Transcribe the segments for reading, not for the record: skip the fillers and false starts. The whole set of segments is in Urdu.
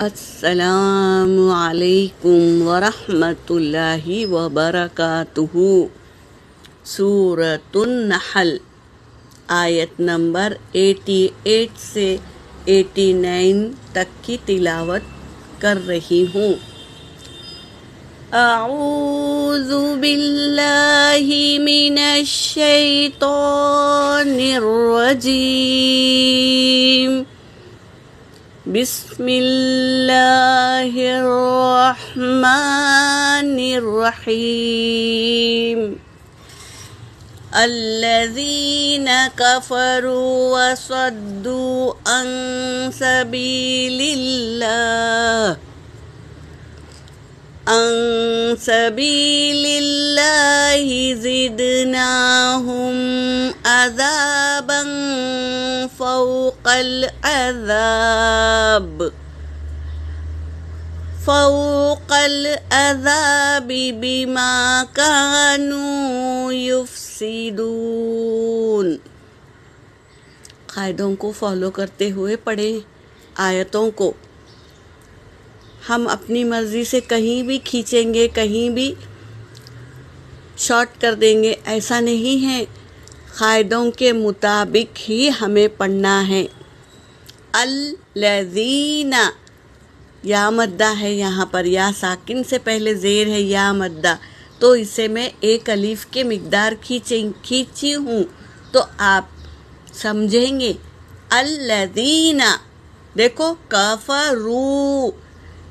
السلام علیکم ورحمۃ اللہ وبرکاتہ۔ سورۃ النحل آیت نمبر 88 سے 89 تک کی تلاوت کر رہی ہوں۔ اعوذ باللہ من الشیطان الرجیم، بسم اللہ الرحمن الرحیم۔ الذین کفروا وصدوا عن سبیل اللہ زدناہم عذابا فوق العذاب بما كانوا یفسدون۔ قاعدوں کو فالو کرتے ہوئے پڑھیں آیتوں کو۔ ہم اپنی مرضی سے کہیں بھی کھینچیں گے، کہیں بھی شارٹ کر دیں گے، ایسا نہیں ہے، قاعدوں کے مطابق ہی ہمیں پڑھنا ہے۔ الذین، یا مدہ ہے یہاں پر، یا ساکن سے پہلے زیر ہے یا مدہ، تو اسے میں ایک الف کے مقدار کھینچی ہوں تو آپ سمجھیں گے۔ الذین، دیکھو کفروا،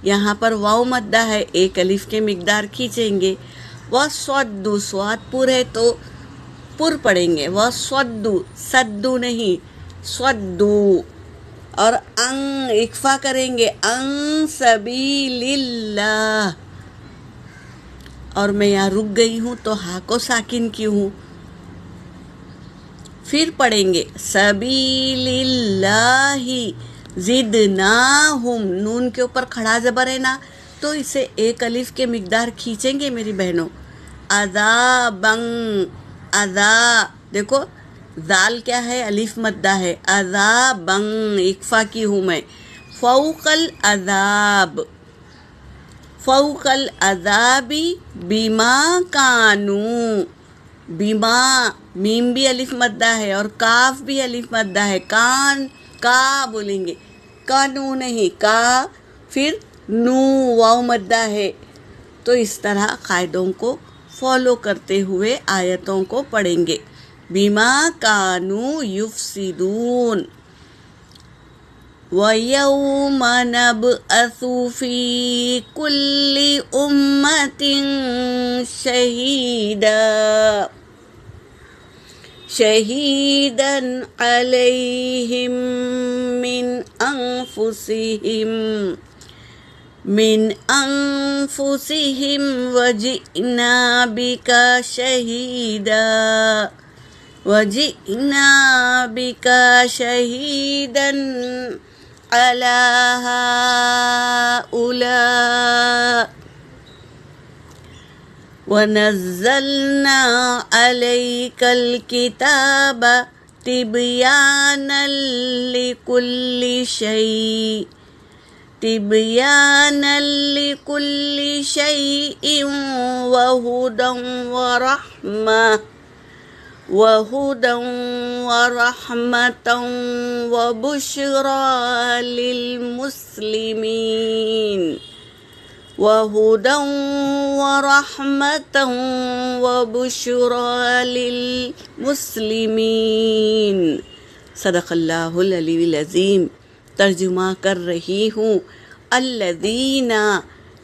یہاں پر واو مدہ ہے، ایک الف کے مقدار کھینچیں گے۔ وصدوا، سواد پر ہے تو پر پڑھیں گے، وصدوا، سدو نہیں، صدو، اور ان اکفا کریں گے، ان سبیل اللہ، اور میں یہاں رک گئی ہوں تو ہا کو ساکن کی ہوں۔ پھر پڑھیں گے سبیل اللہ زدناہم، نون کے اوپر کھڑا زبر ہے نا، تو اسے ایک الف کے مقدار کھینچیں گے میری بہنوں۔ عذابن، عذا، دیکھو ذال کیا ہے، الف مدہ ہے، عذابن اکفا کی ہوں میں۔ فوق العذاب، فوق العذاب بما کانوا، بما، میم بھی الف مدہ ہے اور کاف بھی الف مدہ ہے، کان، کا بولیں گے، کانو نہیں، کا، پھر نو واو مدہ ہے۔ تو اس طرح قاعدوں کو فالو کرتے ہوئے آیتوں کو پڑھیں گے۔ بما کانوا یفسدون۔ وَيَوْمَ نَبْعَثُ فِي كُلِّ أُمَّةٍ شَهِيدًا عَلَيْهِمْ من أنفسهم وجئنا بك شهيدا على هؤلاء ونزلنا عليك الكتاب تبيانا لكل شيء وهدى ورحمة وبشرى للمسلمين، وهدى ورحمة وبشرى للمسلمين۔ صدق اللہ العلی العظیم۔ ترجمہ کر رہی ہوں۔ الذین،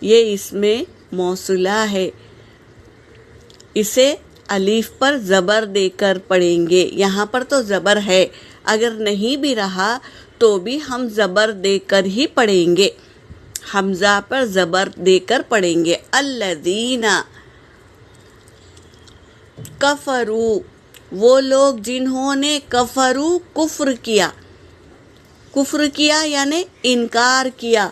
یہ اس میں موصولہ ہے، اسے الف پر زبر دے کر پڑھیں گے۔ یہاں پر تو زبر ہے، اگر نہیں بھی رہا تو بھی ہم زبر دے کر ہی پڑھیں گے، حمزہ پر زبر دے کر پڑھیں گے۔ الذین کفروا، وہ لوگ جنہوں نے کفروا، کفر کیا یعنی انکار کیا۔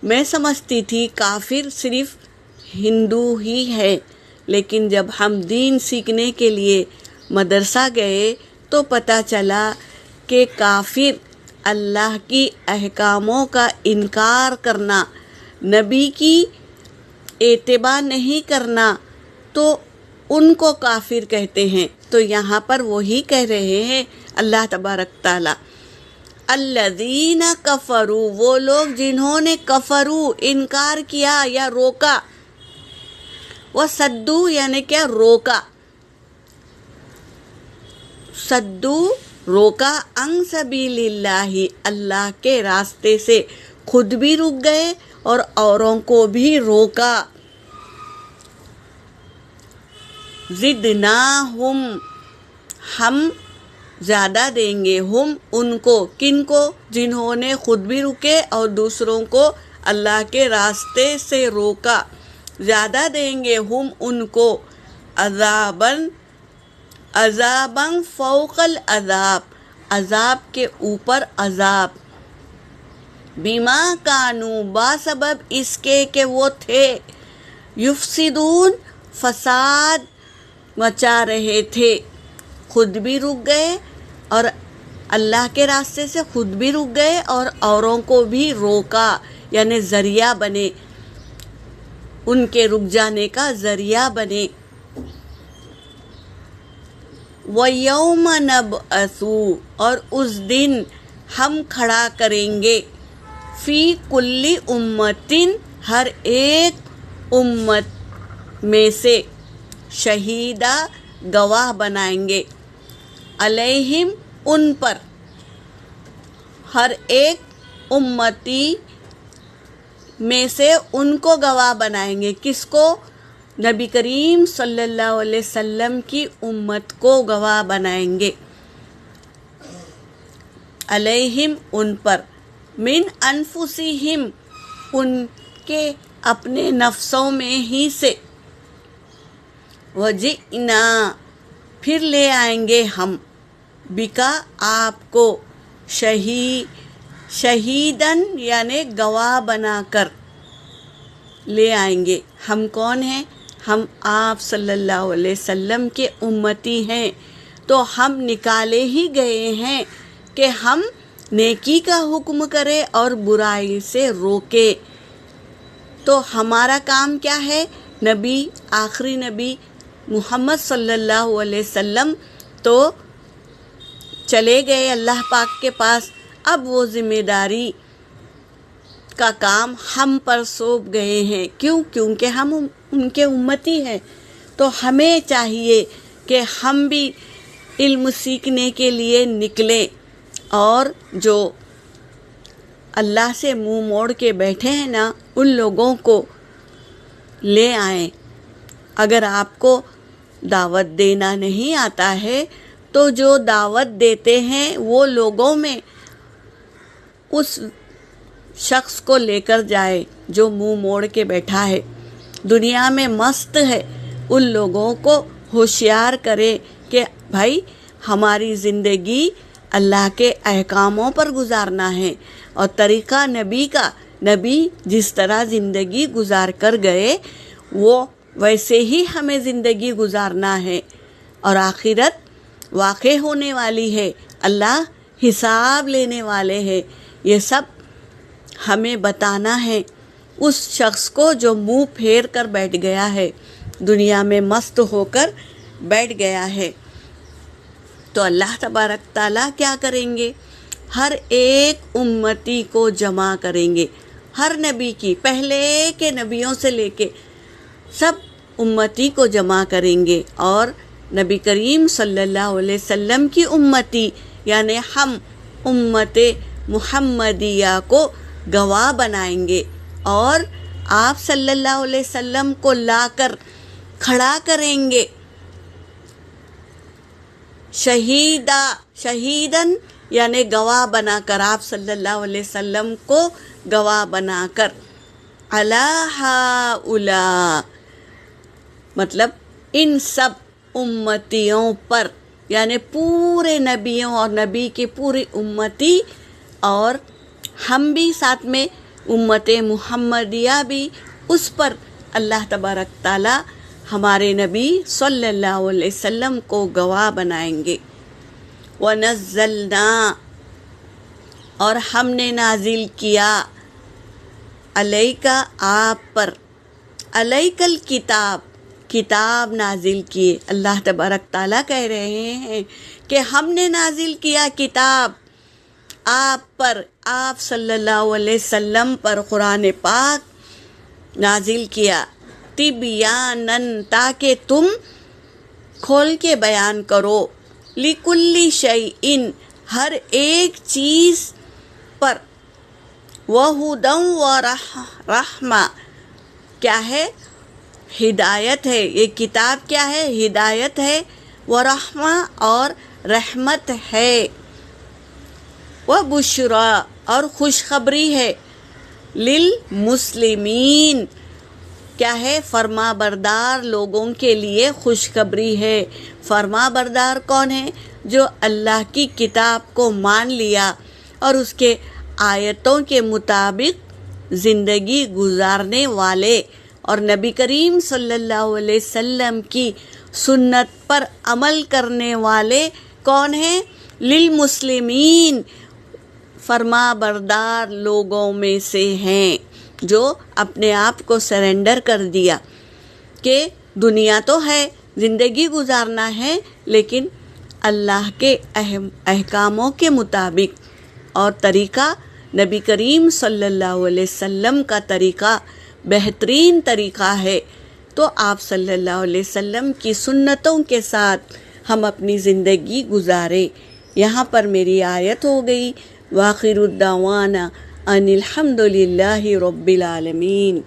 میں سمجھتی تھی کافر صرف ہندو ہی ہے، لیکن جب ہم دین سیکھنے کے لیے مدرسہ گئے تو پتہ چلا کہ کافر اللہ کی احکاموں کا انکار کرنا، نبی کی اتباع نہیں کرنا، تو ان کو کافر کہتے ہیں۔ تو یہاں پر وہی کہہ رہے ہیں اللہ تبارک تعالیٰ، الذین کفروا، وہ لوگ جنہوں نے کفروا انکار کیا یا روکا، وصدو یعنی کیا، روکا، صدو روکا، عن سبیل اللہ، اللہ کے راستے سے، خود بھی رک گئے اور اوروں کو بھی روکا۔ زدناہم، ہم زیادہ دیں گے، ہم ان کو، کن کو، جنہوں نے خود بھی رکے اور دوسروں کو اللہ کے راستے سے روکا، زیادہ دیں گے ہم ان کو، عذاباً، عذاباً فوق العذاب، عذاب کے اوپر عذاب، بما کانوا، باسبب اس کے کہ وہ تھے، یفسدون، فساد مچا رہے تھے، خود بھی رک گئے اور اللہ کے راستے سے خود بھی رک گئے اور اوروں کو بھی روکا، یعنی ذریعہ بنے، ان کے رک جانے کا ذریعہ بنے۔ وَيَوْمَ نَبْعَثُ، اور اس دن ہم کھڑا کریں گے، فی کل امتٍ، ہر ایک امت میں سے، شہیدہ، گواہ بنائیں گے، علیہم، ان پر، ہر ایک امتی میں سے ان کو گواہ بنائیں گے، کس کو؟ نبی کریم صلی اللہ علیہ وسلم کی امت کو گواہ بنائیں گے، علیہم، ان پر، من انفسہم، ان کے اپنے نفسوں میں ہی سے، وجئنا، پھر لے آئیں گے ہم، بکا، آپ کو، شہیدن یعنی گواہ بنا کر لے آئیں گے۔ ہم کون ہیں؟ ہم آپ صلی اللہ علیہ وسلم کے امتی ہیں، تو ہم نکالے ہی گئے ہیں کہ ہم نیکی کا حکم کرے اور برائی سے روکے۔ تو ہمارا کام کیا ہے؟ نبی، آخری نبی محمد صلی اللہ علیہ وسلم تو چلے گئے اللہ پاک کے پاس، اب وہ ذمہ داری کا کام ہم پر سونپ گئے ہیں۔ کیوں؟ کیونکہ ہم ان کے امتی ہیں، تو ہمیں چاہیے کہ ہم بھی علم سیکھنے کے لیے نکلیں اور جو اللہ سے منہ موڑ کے بیٹھے ہیں نا، ان لوگوں کو لے آئیں۔ اگر آپ کو دعوت دینا نہیں آتا ہے تو جو دعوت دیتے ہیں وہ لوگوں میں اس شخص کو لے کر جائے جو منہ موڑ کے بیٹھا ہے، دنیا میں مست ہے، ان لوگوں کو ہوشیار کرے کہ بھائی ہماری زندگی اللہ کے احکاموں پر گزارنا ہے، اور طریقہ نبی کا، نبی جس طرح زندگی گزار کر گئے وہ ویسے ہی ہمیں زندگی گزارنا ہے، اور آخرت واقع ہونے والی ہے، اللہ حساب لینے والے ہیں، یہ سب ہمیں بتانا ہے اس شخص کو جو منہ پھیر کر بیٹھ گیا ہے، دنیا میں مست ہو کر بیٹھ گیا ہے۔ تو اللہ تبارک تعالیٰ کیا کریں گے؟ ہر ایک امتی کو جمع کریں گے، ہر نبی کی، پہلے کے نبیوں سے لے کے سب امتی کو جمع کریں گے، اور نبی کریم صلی اللہ علیہ وسلم کی امتی یعنی ہم امت محمدیہ کو گواہ بنائیں گے، اور آپ صلی اللہ علیہ وسلم کو لا کر کھڑا کریں گے، شہیدن یعنی گواہ بنا کر، آپ صلی اللہ علیہ وسلم کو گواہ بنا کر، علی ہؤلاء، مطلب ان سب امتیوں پر، یعنی پورے نبیوں اور نبی کی پوری امتی، اور ہم بھی ساتھ میں امت محمدیہ بھی، اس پر اللہ تبارک تعالی ہمارے نبی صلی اللہ علیہ وسلم کو گواہ بنائیں گے۔ وَنَزَّلْنَا، اور ہم نے نازل کیا علیکا آپ پر، علیک الکتاب، کتاب نازل کیے۔ اللہ تبارک تعالیٰ کہہ رہے ہیں کہ ہم نے نازل کیا کتاب آپ پر، آپ صلی اللہ علیہ وسلم پر قرآن پاک نازل کیا، تبیانن، تاکہ تم کھول کے بیان کرو، لکل شیء، ہر ایک چیز پر، وہدی ورحمہ، کیا ہے؟ ہدایت ہے۔ یہ کتاب کیا ہے؟ ہدایت ہے، ورحمہ، اور رحمت ہے، وبشریٰ، اور خوشخبری ہے، للمسلمین، کیا ہے؟ فرما بردار لوگوں کے لیے خوشخبری ہے۔ فرما بردار کون ہے؟ جو اللہ کی کتاب کو مان لیا اور اس کے آیتوں کے مطابق زندگی گزارنے والے، اور نبی کریم صلی اللہ علیہ وسلم کی سنت پر عمل کرنے والے کون ہیں؟ للمسلمین، فرما بردار لوگوں میں سے ہیں، جو اپنے آپ کو سرنڈر کر دیا کہ دنیا تو ہے، زندگی گزارنا ہے، لیکن اللہ کے احکاموں کے مطابق، اور طریقہ نبی کریم صلی اللہ علیہ وسلم کا طریقہ بہترین طریقہ ہے۔ تو آپ صلی اللہ علیہ وسلم کی سنتوں کے ساتھ ہم اپنی زندگی گزاریں۔ یہاں پر میری آیت ہو گئی، وآخر الدعوانا ان الحمد للہ رب العالمین۔